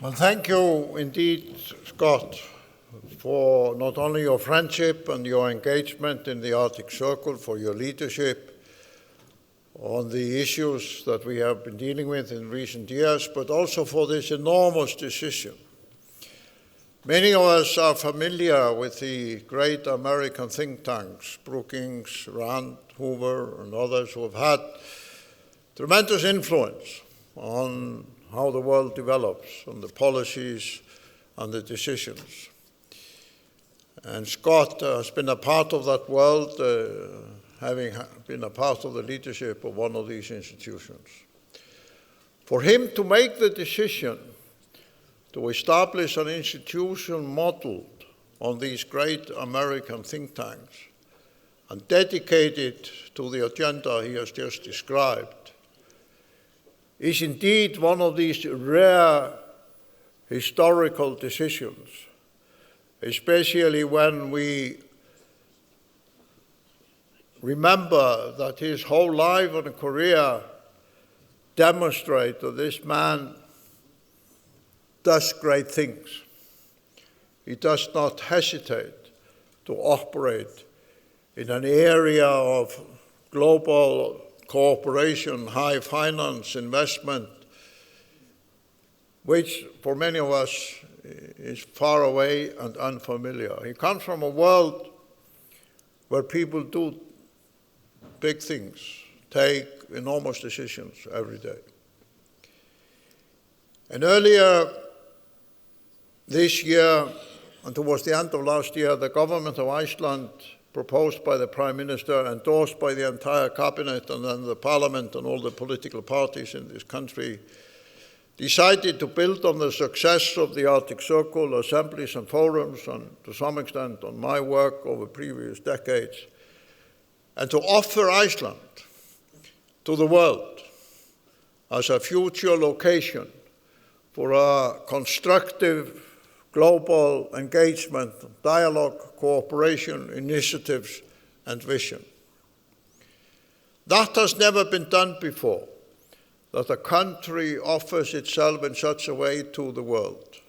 Well, thank you indeed, Scott, for not only your friendship and your engagement in the Arctic Circle, for your leadership on the issues that we have been dealing with in recent years, but also for this enormous decision. Many of us are familiar with the great American think tanks, Brookings, Rand, Hoover, and others who have had tremendous influence on how the world develops, on the policies and the decisions. And Scott has been a part of that world, having been a part of the leadership of one of these institutions. For him to make the decision to establish an institution modeled on these great American think tanks and dedicate it to the agenda he has just described is indeed one of these rare historical decisions, especially when we remember that his whole life and career demonstrate that this man does great things. He does not hesitate to operate in an area of global cooperation, high finance, investment, which for many of us is far away and unfamiliar. He comes from a world where people do big things, take enormous decisions every day. And earlier this year, and towards the end of last year, the government of Iceland, proposed by the Prime Minister, endorsed by the entire cabinet and then the Parliament and all the political parties in this country, decided to build on the success of the Arctic Circle, assemblies and forums, and to some extent on my work over previous decades, and to offer Iceland to the world as a future location for a constructive global engagement, dialogue, cooperation, initiatives, and vision. That has never been done before, that a country offers itself in such a way to the world.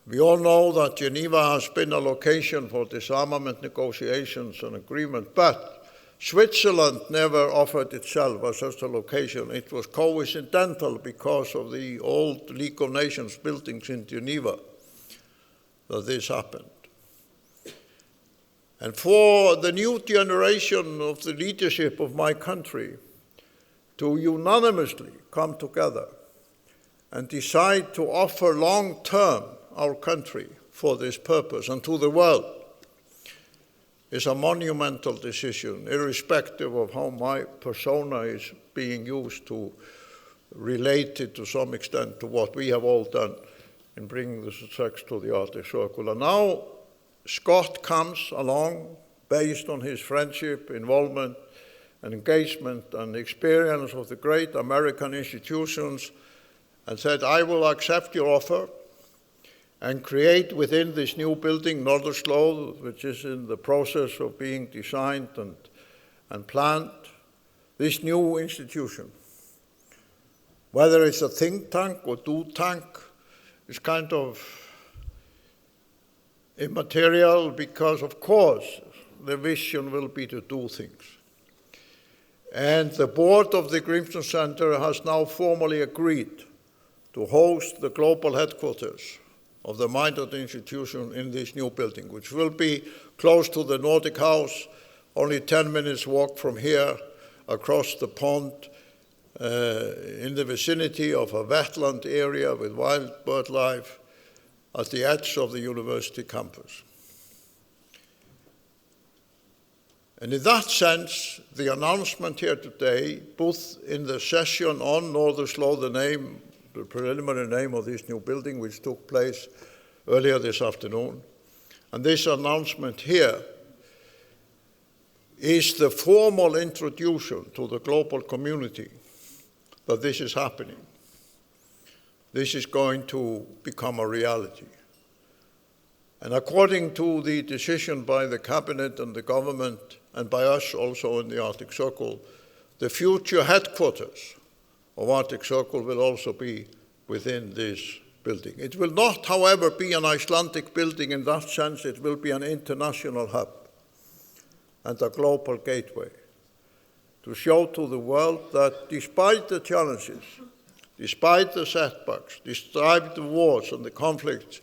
We all know that Geneva has been a location for disarmament negotiations and agreement, but Switzerland never offered itself as such a location. It was coincidental because of the old League of Nations buildings in Geneva that this happened. And for the new generation of the leadership of my country to unanimously come together and decide to offer long-term our country for this purpose and to the world is a monumental decision, irrespective of how my persona is being used to relate it to some extent to what we have all done in bringing the success to the Arctic Circle. And now Scott comes along based on his friendship, involvement, and engagement and experience of the great American institutions and said, I will accept your offer and create within this new building, Norðurslóð, which is in the process of being designed and planned, this new institution. Whether it's a think tank or do tank is kind of immaterial because, of course, the vision will be to do things. And the board of the Grímsson Center has now formally agreed to host the global headquarters of the minded institution in this new building, which will be close to the Nordic House, only 10 minutes walk from here, across the pond, in the vicinity of a wetland area with wild bird life at the edge of the university campus. And in that sense, the announcement here today, both in the session on Norðurslóð, the preliminary name of this new building, which took place earlier this afternoon, and this announcement here is the formal introduction to the global community that this is happening. This is going to become a reality. And according to the decision by the cabinet and the government, and by us also in the Arctic Circle, the future headquarters of Arctic Circle will also be within this building. It will not, however, be an Icelandic building in that sense. It will be an international hub and a global gateway to show to the world that despite the challenges, despite the setbacks, despite the wars and the conflicts,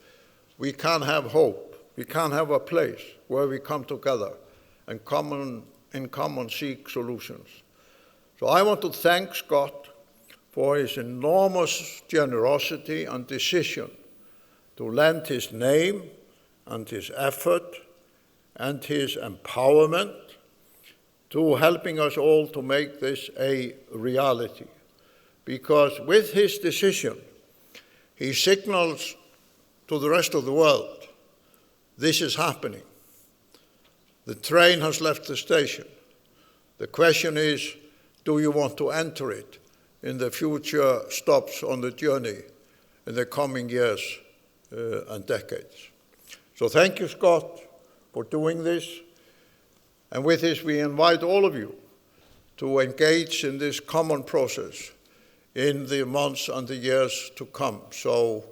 we can have hope. We can have a place where we come together and in common seek solutions. So I want to thank Scott for his enormous generosity and decision to lend his name and his effort and his empowerment to helping us all to make this a reality. Because with his decision, he signals to the rest of the world, this is happening. The train has left the station. The question is, do you want to enter it in the future stops on the journey in the coming years and decades? So thank you, Scott, for doing this. And with this, we invite all of you to engage in this common process in the months and the years to come. So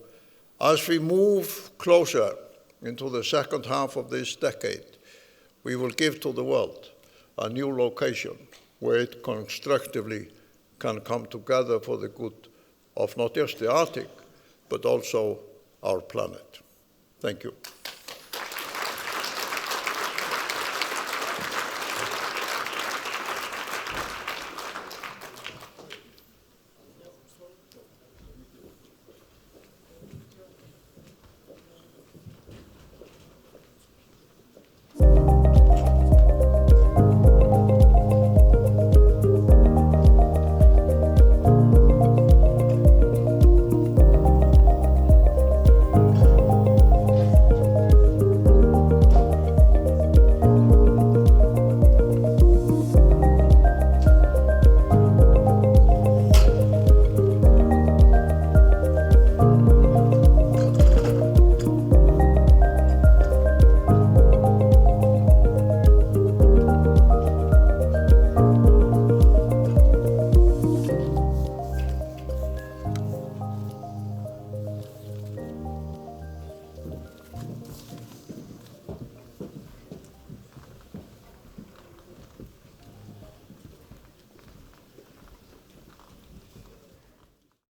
as we move closer into the second half of this decade, we will give to the world a new location where it constructively can come together for the good of not just the Arctic, but also our planet. Thank you.